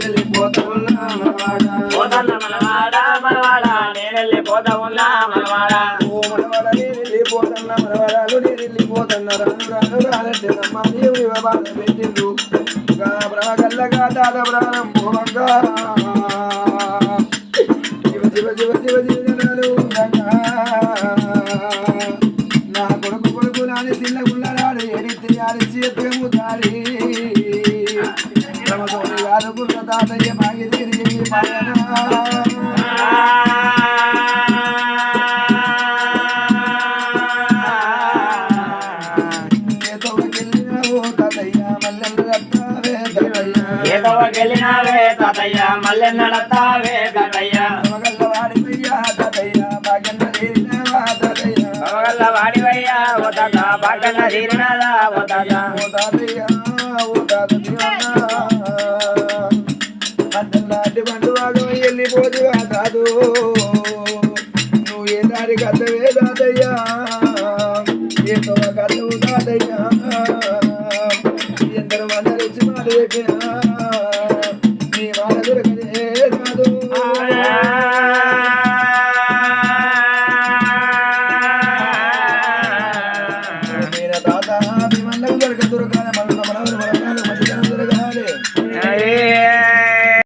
వెళ్ళిపోతా ఉన్నా మనవాడ నేను వెళ్ళిపోతా ఉన్నా మనవాడ ఓ మనవాడ నేను వెళ్ళిపోతున్నా మనవాడాలు నేను వెళ్ళిపోతున్నా రాను రాను రానంటే నమ్మ నీవు బాధ పెట్టిండు బ్రహ్మగల్లగా దాద ప్రాణం పోవంగా శివ శివ శివ శివ జీవనాలు నా కొడుకు నాని చిన్న గుళ్ళనాడు ఎడితే ఆడిచి ఎత్తుకము దాడి రమతోని కాదుకున్న తాతయ్య మాగి తిరిగి పయన వెళ్ళినావే తాతయ్య మల్లె నడతావే తాతయ్య వాడివయ్యా తాతయ్య బాగన్న తీరినవా తాతయ్య వాడివయ్యా ఓ తాత బాగన్న తీరినదా ఓ తాత ఓ తాతయ్య ఓ తాతయ్య అంతలాంటి బండువాడు వెళ్ళిపోదువా కాదు